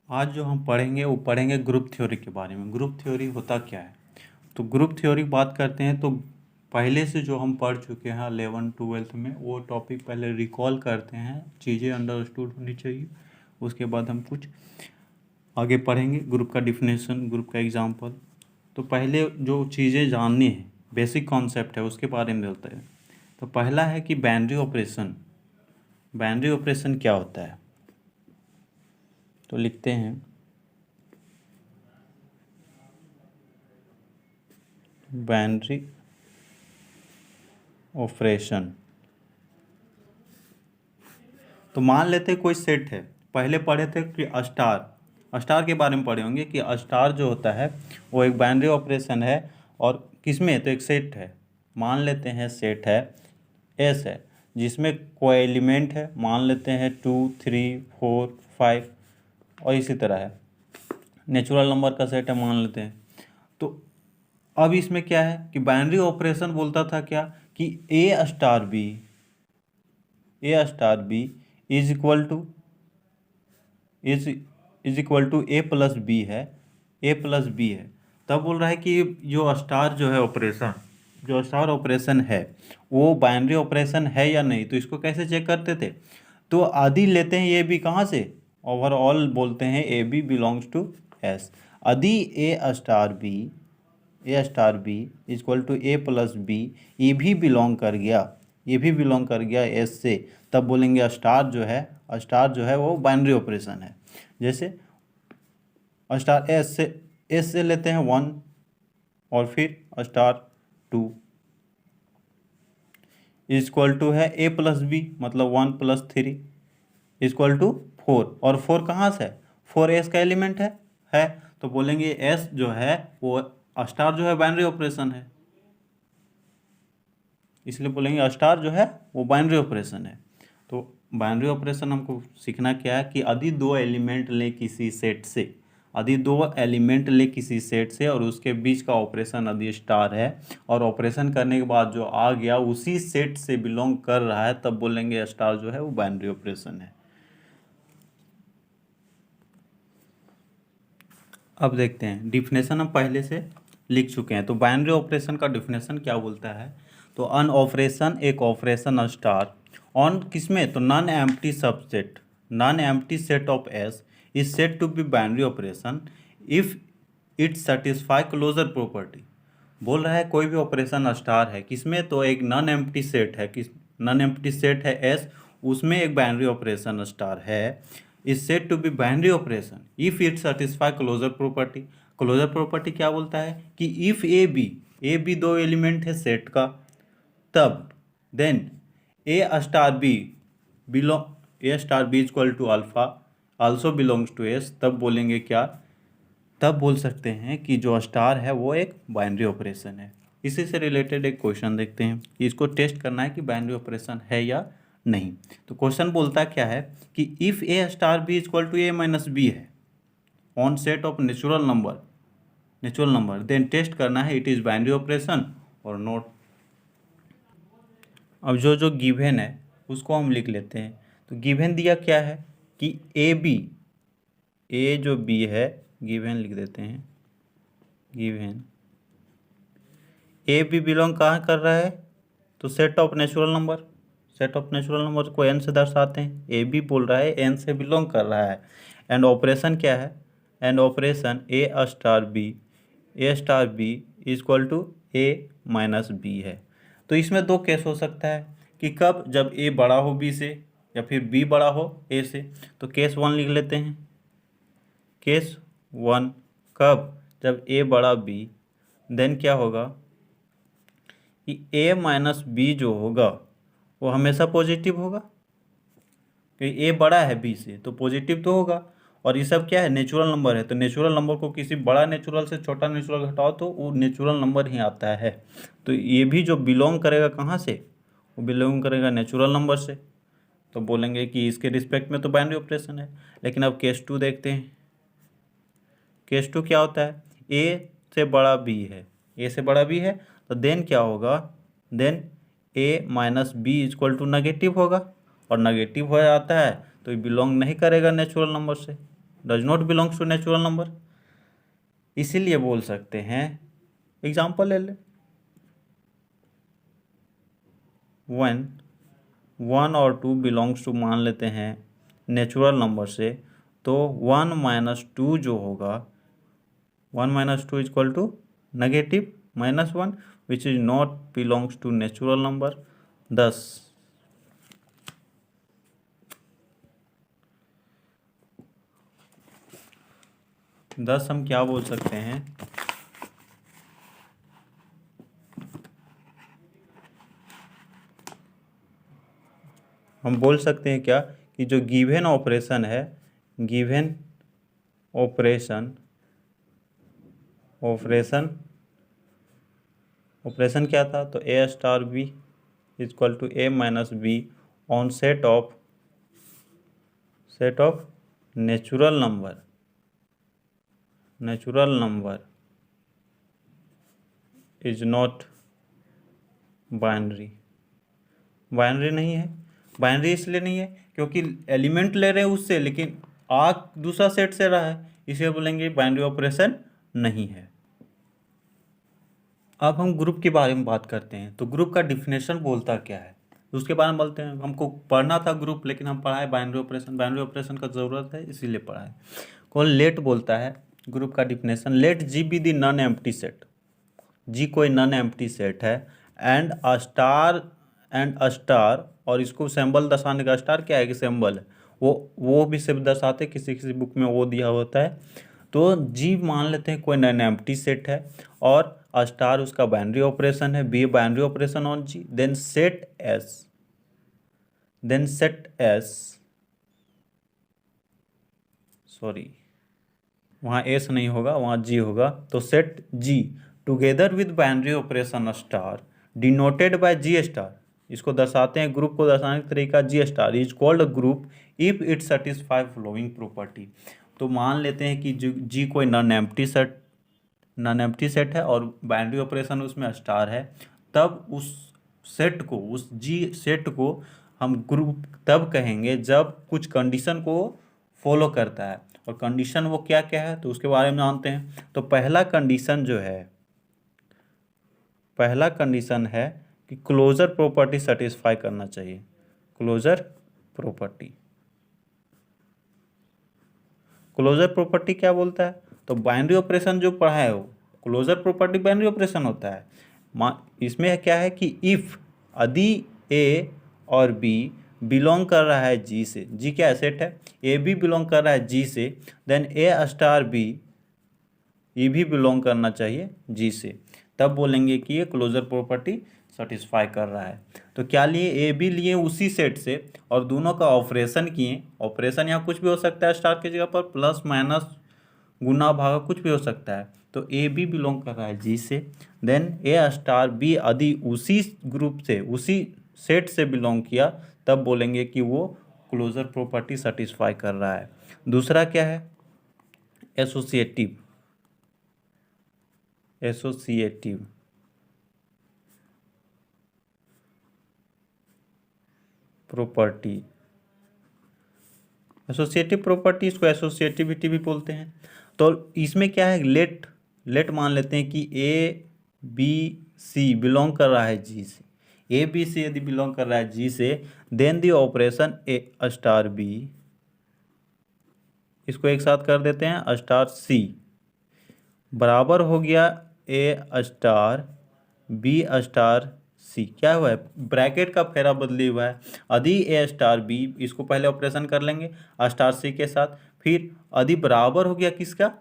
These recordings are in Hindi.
आज जो हम पढ़ेंगे वो पढ़ेंगे ग्रुप थ्योरी के बारे में। ग्रुप थ्योरी होता क्या है? तो ग्रुप थ्योरी बात करते हैं तो पहले से जो हम पढ़ चुके हैं 11th-12th में, वो टॉपिक पहले रिकॉल करते हैं, चीज़ें अंडरस्टूड होनी चाहिए। उसके बाद हम कुछ आगे पढ़ेंगे, ग्रुप का डिफिनेशन, ग्रुप का एग्जाम्पल। तो पहले जो चीज़ें जाननी है, बेसिक कॉन्सेप्ट है, उसके बारे में होता है। तो पहला है कि बाइनरी ऑपरेशन। बाइनरी ऑपरेशन क्या होता है? तो लिखते हैं बाइनरी ऑपरेशन। तो मान लेते हैं कोई सेट है। पहले पढ़े थे कि स्टार के बारे में पढ़े होंगे कि स्टार जो होता है वो एक बाइनरी ऑपरेशन है। और किसमें? तो एक सेट है, मान लेते हैं सेट है एस है, जिसमें कोई एलिमेंट है, मान लेते हैं 2, 3, 4, 5 और इसी तरह है। नेचुरल नंबर का सेट है मान लेते हैं। तो अब इसमें क्या है कि बाइनरी ऑपरेशन बोलता था क्या कि A star B is equal to A plus B है, ए प्लस बी है। तब बोल रहा है कि जो स्टार जो है ऑपरेशन, जो स्टार ऑपरेशन है वो बाइनरी ऑपरेशन है या नहीं। तो इसको कैसे चेक करते थे? तो आदि लेते हैं ए बी, कहाँ से? ओवरऑल बोलते हैं A B belongs to S. यदि A star B equal to A plus B, ये भी बिलोंग कर गया, ये भी बिलोंग कर गया एस से, तब बोलेंगे स्टार जो है वो बाइनरी ऑपरेशन है। जैसे स्टार एस से लेते हैं 1 और फिर स्टार 2 इक्वल टू है ए प्लस बी, मतलब 1 + 3 इक्वल टू 4। और 4 कहाँ से है? 4 एस का एलिमेंट है। तो बोलेंगे एस जो है वो स्टार जो है बाइनरी ऑपरेशन है, इसलिए बोलेंगे स्टार जो है वो बाइनरी ऑपरेशन है। तो बाइनरी ऑपरेशन हमको सीखना क्या है कि यदि दो एलिमेंट ले किसी सेट से, और उसके बीच का ऑपरेशन यदि स्टार है, और ऑपरेशन करने के बाद जो आ गया उसी सेट से बिलोंग कर रहा है, तब बोलेंगे स्टार जो है वो बाइनरी ऑपरेशन है। अब देखते हैं डिफिनेशन, हम पहले से लिख चुके हैं। तो बाइनरी ऑपरेशन का डिफिनेशन क्या बोलता है? तो अन ऑपरेशन, एक ऑपरेशन स्टार ऑन किसमें? तो non empty subset, non empty set of S is said to be binary operation if it satisfy closure property. बोल रहा है कोई भी ऑपरेशन स्टार है किसमें? तो एक नॉन एम्प्टी सेट है, किस नॉन एम्प्टी सेट है एस, उसमें एक बाइनरी ऑपरेशन स्टार है, is said to be binary operation if it satisfy closure property. Closure property क्या बोलता है कि इफ ए बी दो एलिमेंट है सेट का, तब then A star B equal to alpha also belongs to S, तब बोलेंगे क्या? तब बोल सकते हैं कि जो स्टार है वो एक बाइनरी ऑपरेशन है। इसी से रिलेटेड एक क्वेश्चन देखते हैं कि इसको टेस्ट करना है कि बाइनरी ऑपरेशन है या नहीं। तो क्वेश्चन बोलता क्या है कि if A star B equal to A minus B है on set of natural number then test करना है इट इज़ बाइनरी ऑपरेशन और नॉट। अब जो गिवन है उसको हम लिख लेते हैं। तो गिवन दिया क्या है कि ए जो बी है, गिवन लिख देते हैं, गिवन ए बी बिलोंग कहाँ कर रहा है? तो सेट ऑफ नेचुरल नंबर को एन से दर्शाते हैं। ए बी बोल रहा है एन से बिलोंग कर रहा है। एंड ऑपरेशन क्या है? And operation A star B equal to A minus B है। तो इसमें दो केस हो सकता है कि कब? जब ए बड़ा हो बी से या फिर बी बड़ा हो ए से। तो केस 1 लिख लेते हैं। केस 1 कब? जब ए बड़ा बी, देन क्या होगा कि ए माइनस बी जो होगा वो हमेशा पॉजिटिव होगा, क्योंकि ए बड़ा है बी से तो पॉजिटिव तो होगा। और ये सब क्या है? नेचुरल नंबर है। तो नेचुरल नंबर को किसी बड़ा नेचुरल से छोटा नेचुरल घटाओ तो वो नेचुरल नंबर ही आता है। तो ये भी जो बिलोंग करेगा कहाँ से? वो बिलोंग करेगा नेचुरल नंबर से। तो बोलेंगे कि इसके रिस्पेक्ट में तो बाइनरी ऑपरेशन है। लेकिन अब केस 2 देखते हैं। केस 2 क्या होता है? ए से बड़ा बी है, ए से बड़ा बी है, तो देन क्या होगा? Then A minus B equal to negative होगा, और नेगेटिव हो जाता है तो ये बिलोंग नहीं करेगा नेचुरल नंबर से। Does not belongs to natural number. इसीलिए बोल सकते हैं, एग्जाम्पल ले ले, वन 1 और 2 बिलोंग्स टू मान लेते हैं नेचुरल नंबर से, तो 1 - 2 जो होगा, 1 - 2 equal to -1 which is not belongs to natural number. 10 हम क्या बोल सकते हैं, हम बोल सकते हैं क्या कि जो गिवन ऑपरेशन है, गिवन ऑपरेशन क्या था, तो A star B equal to A - B on set of natural number is not binary. Binary नहीं है, बाइनरी इसलिए नहीं है क्योंकि एलिमेंट ले रहे हैं उससे, लेकिन आ दूसरा सेट से रहा है, इसलिए बोलेंगे बाइनरी ऑपरेशन नहीं है। अब हम ग्रुप के बारे में बात करते हैं, तो ग्रुप का डिफिनेशन बोलता क्या है, उसके बारे में बोलते हैं। हमको पढ़ना था ग्रुप, लेकिन हम पढ़ा है बाइनरी ऑपरेशन का ज़रूरत है इसीलिए पढ़ा है। कौन लेट बोलता है ग्रुप का definition, let G be the non empty set, G कोई नॉन एम्प्टी सेट है, एंड अ स्टार, और इसको सिंबल दर्शाने का, स्टार क्या है कि सिंबल है, वो भी सिर्फ दर्शाते, किसी किसी बुक में वो दिया होता है। तो जी मान लेते हैं कोई नॉन एम्प्टी सेट है, और स्टार उसका बाइनरी ऑपरेशन है, be binary operation on G, then set S sorry वहाँ एस नहीं होगा, वहाँ जी होगा, तो set G together with binary operation star denoted by G star, इसको दर्शाते हैं, ग्रुप को दर्शाने का तरीका G star, is called group if it satisfy following property. तो मान लेते हैं कि जी कोई नॉन एम्प्टी सेट है और बाइनरी ऑपरेशन उसमें स्टार है, तब उस जी सेट को हम ग्रुप तब कहेंगे जब कुछ कंडीशन को फॉलो करता है, और कंडीशन वो क्या क्या है तो उसके बारे में जानते हैं। तो पहला कंडीशन है कि क्लोजर प्रॉपर्टी सेटिस्फाई करना चाहिए, क्लोजर प्रॉपर्टी क्या बोलता है, तो बाइनरी ऑपरेशन जो पढ़ा है वो क्लोजर प्रॉपर्टी बाइनरी ऑपरेशन होता है। इसमें क्या है कि इफ यदि ए और बी बिलोंग कर रहा है जी से, जी क्या सेट है, ए बी बिलोंग कर रहा है जी से, देन ए स्टार बी ये भी बिलोंग करना चाहिए जी से, तब बोलेंगे कि ये क्लोजर प्रॉपर्टी सेटिस्फाई कर रहा है। तो क्या लिए, ए बी लिए उसी सेट से और दोनों का ऑपरेशन किए, ऑपरेशन यहाँ कुछ भी हो सकता है, स्टार की जगह पर प्लस माइनस गुना भागा कुछ भी हो सकता है, तो ए बी बिलोंग कर रहा है जी से, देन ए स्टार बी यदि उसी ग्रुप से उसी सेट से बिलोंग किया, तब बोलेंगे कि वो क्लोजर प्रॉपर्टी सेटिस्फाई कर रहा है। दूसरा क्या है, एसोसिएटिव प्रॉपर्टी, एसोसिएटिव प्रॉपर्टी, इसको एसोसिएटिविटी भी बोलते हैं। तो इसमें क्या है, लेट मान लेते हैं कि ए बी सी बिलोंग कर रहा है जी से, ए बी सी यदि बिलोंग कर रहा है जी से, then the operation A star B, इसको एक साथ कर देते हैं, स्टार सी बराबर हो गया ए स्टार बी स्टार सी, क्या हुआ है, ब्रैकेट का फेरा बदली हुआ है, यदि ए स्टार बी, इसको पहले ऑपरेशन कर लेंगे स्टार सी के साथ, फिर यदि बराबर हो गया किसका,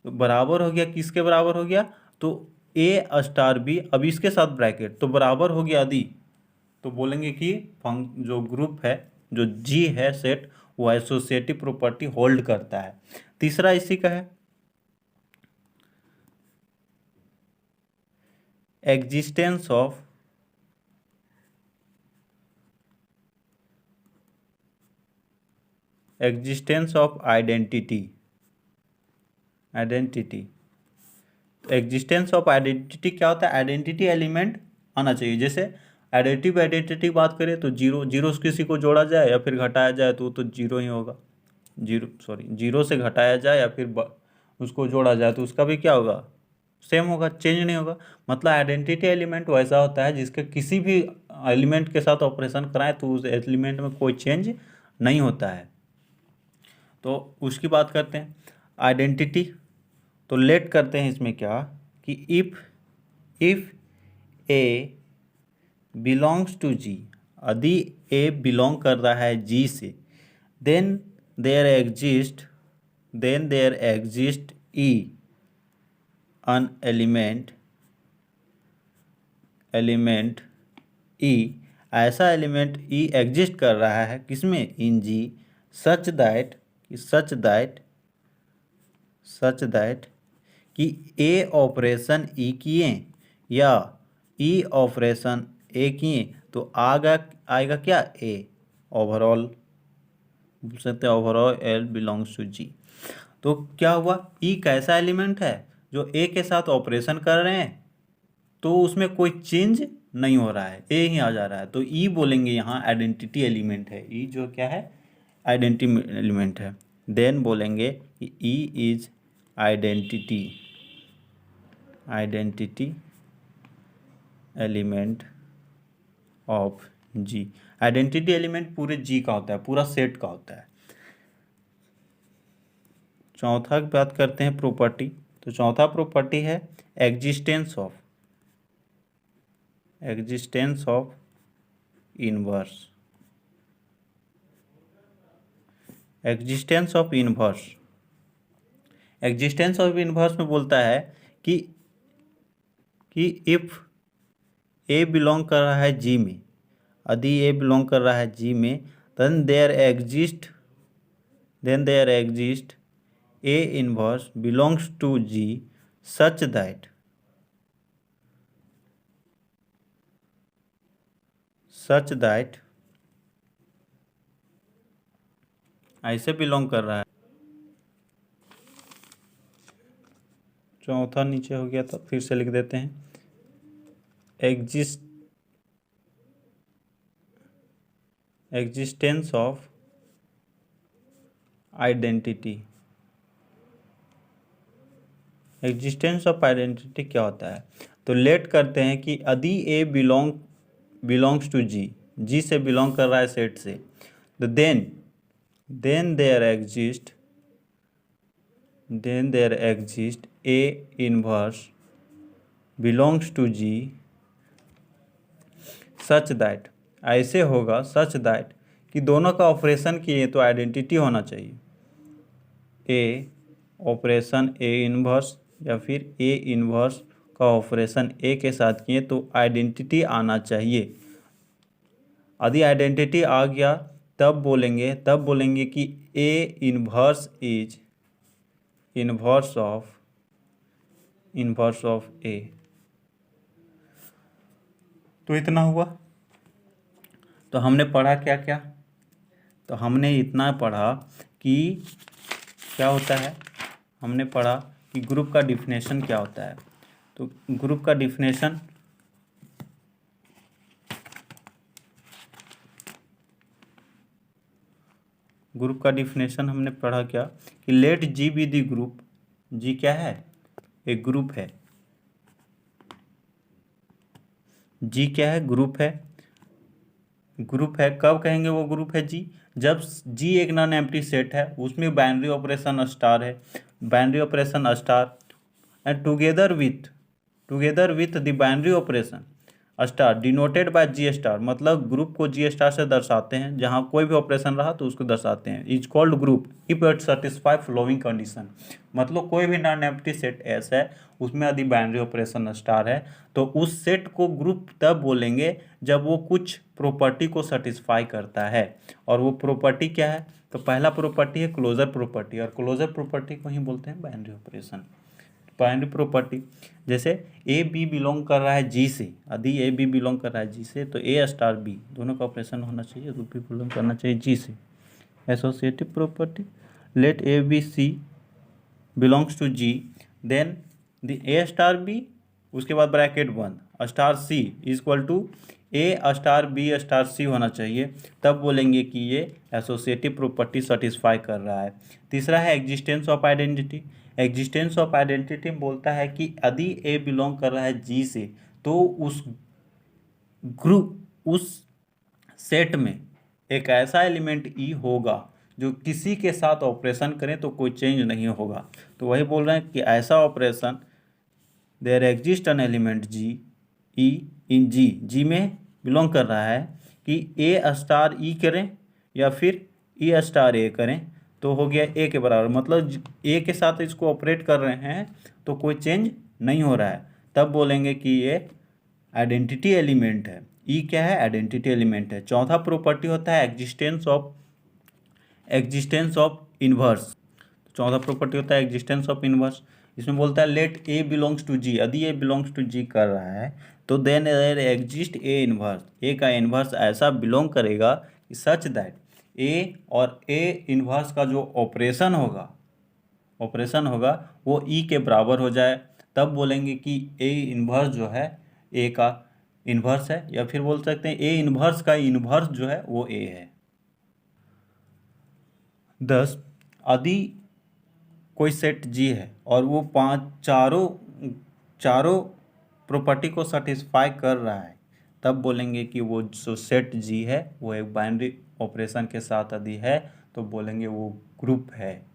बराबर हो गया किसके बराबर हो गया, तो ए स्टार बी, अब इसके साथ ब्रैकेट, तो बराबर हो गया यदि, तो बोलेंगे कि जो ग्रुप है, जो जी है सेट, वो एसोसिएटिव प्रॉपर्टी होल्ड करता है। तीसरा इसी का है existence of identity. Existence of identity क्या होता है, आइडेंटिटी एलिमेंट आना चाहिए। जैसे आइडेंटिटी बात करें तो जीरो किसी को जोड़ा जाए या फिर घटाया जाए तो वो तो जीरो ही होगा, जीरो से घटाया जाए या फिर उसको जोड़ा जाए तो उसका भी क्या होगा, सेम होगा, चेंज नहीं होगा। मतलब आइडेंटिटी एलिमेंट वैसा होता है जिसके किसी भी एलिमेंट के साथ ऑपरेशन कराएं तो उस एलिमेंट में कोई चेंज नहीं होता है। तो उसकी बात करते हैं आइडेंटिटी। तो लेट करते हैं इसमें क्या कि if a belongs to G, यदि ए बिलोंग कर रहा है जी से, then there exist e an element e, ऐसा एलिमेंट ई एग्जिस्ट कर रहा है किसमें, इन जी, सच दैट कि ए ऑपरेशन ई किए या ई ऑपरेशन ए किए तो आएगा क्या, ए ओवरऑल, बोल सकते हैं ओवरऑल एल बिलोंग्स टू जी। तो क्या हुआ, ई कैसा एलिमेंट है जो ए के साथ ऑपरेशन कर रहे हैं तो उसमें कोई चेंज नहीं हो रहा है, ए ही आ जा रहा है, तो ई बोलेंगे यहाँ आइडेंटिटी एलिमेंट है। ई जो क्या है, आइडेंटिटी एलिमेंट है। देन बोलेंगे कि E is identity element of G. Identity element पूरे जी का होता है, पूरा सेट का होता है। चौथा की बात करते हैं प्रॉपर्टी। तो चौथा प्रॉपर्टी है existence of inverse. Existence of inverse में बोलता है कि इफ ए बिलोंग कर रहा है जी में, यदि ए बिलोंग कर रहा है जी में, then there exist a inverse belongs to G such that ऐसे बिलोंग कर रहा है। चौथा नीचे हो गया तो फिर से लिख देते हैं एग्जिस्टेंस ऑफ आइडेंटिटी। क्या होता है, तो लेट करते हैं कि यदि ए बिलोंग्स टू जी से बिलोंग कर रहा है सेट से, तो then there exist a inverse belongs to G such that, ऐसे होगा सच दैट कि दोनों का ऑपरेशन किए तो आइडेंटिटी होना चाहिए, ए ऑपरेशन ए इनवर्स या फिर ए इनवर्स का ऑपरेशन ए के साथ किए तो आइडेंटिटी आना चाहिए। यदि आइडेंटिटी आ गया तब बोलेंगे कि a inverse is inverse of a. तो इतना हुआ। तो हमने पढ़ा क्या क्या, तो हमने इतना पढ़ा कि क्या होता है, हमने पढ़ा कि ग्रुप का डिफिनेशन क्या होता है। तो ग्रुप का डिफिनेशन हमने पढ़ा क्या कि let G be the group. G क्या है, एक ग्रुप है। जी क्या है, ग्रुप है। कब कहेंगे वो ग्रुप है जी, जब जी एक नॉन एम्प्टी सेट है, उसमें बाइनरी ऑपरेशन स्टार है, and together with the binary operation star denoted by G star, मतलब ग्रुप को जी स्टार से दर्शाते हैं, जहाँ कोई भी ऑपरेशन रहा तो उसको दर्शाते हैं, is called group if it satisfy following condition. मतलब कोई भी नॉन एम्प्टी सेट ऐसा है उसमें यदि बाइनरी ऑपरेशन स्टार है तो उस सेट को ग्रुप तब बोलेंगे जब वो कुछ प्रॉपर्टी को सेटिस्फाई करता है। और वो प्रॉपर्टी क्या है, तो पहला प्रॉपर्टी है क्लोजर प्रॉपर्टी, और क्लोजर प्रॉपर्टी को ही बोलते हैं बाइनरी ऑपरेशन। बाइनरी प्रॉपर्टी जैसे ए बी बिलोंग कर रहा है जी से, यदि ए बी बिलोंग कर रहा है जी से तो ए स्टार बी दोनों का ऑपरेशन होना चाहिए, तो बी बिलोंग करना चाहिए जी से। Associative property, let a b c belongs to G, then the a star b उसके बाद ब्रैकेट बंद, star c equal to a star b star c होना चाहिए, तब बोलेंगे कि ये एसोसिएटिव प्रॉपर्टी सेटिस्फाई कर रहा है। तीसरा है existence of identity. Existence of identity बोलता है कि यदि ए बिलोंग कर रहा है जी से, तो उस ग्रुप उस सेट में एक ऐसा एलिमेंट ई होगा जो किसी के साथ ऑपरेशन करें तो कोई चेंज नहीं होगा। तो वही बोल रहे हैं कि ऐसा operation, there exist an element G e in G में बिलोंग कर रहा है कि ए स्टार ई करें या फिर ई स्टार ए करें तो हो गया ए के बराबर, मतलब ए के साथ इसको ऑपरेट कर रहे हैं तो कोई चेंज नहीं हो रहा है, तब बोलेंगे कि ये आइडेंटिटी एलिमेंट है। ई क्या है? आइडेंटिटी एलिमेंट है। चौथा प्रॉपर्टी होता है एग्जिस्टेंस ऑफ इन्वर्स। चौथा प्रॉपर्टी होता है एग्जिस्टेंस ऑफ इन्वर्स। इसमें बोलता है let a belongs to G, यदि ए बिलोंग्स टू जी कर रहा है तो then there exist a inverse, a का इन्वर्स ऐसा बिलोंग करेगा कि सच दैट ए और ए इन्वर्स का जो ऑपरेशन होगा वो ई के बराबर हो जाए, तब बोलेंगे कि ए इन्वर्स जो है ए का इन्वर्स है, या फिर बोल सकते हैं ए इन्वर्स का इन्वर्स जो है वो ए है। 10 यदि कोई सेट जी है और वो चारों प्रॉपर्टी को सेटिस्फाई कर रहा है, तब बोलेंगे कि वो जो सेट जी है वो एक बाइनरी ऑपरेशन के साथ यदि है तो बोलेंगे वो ग्रुप है।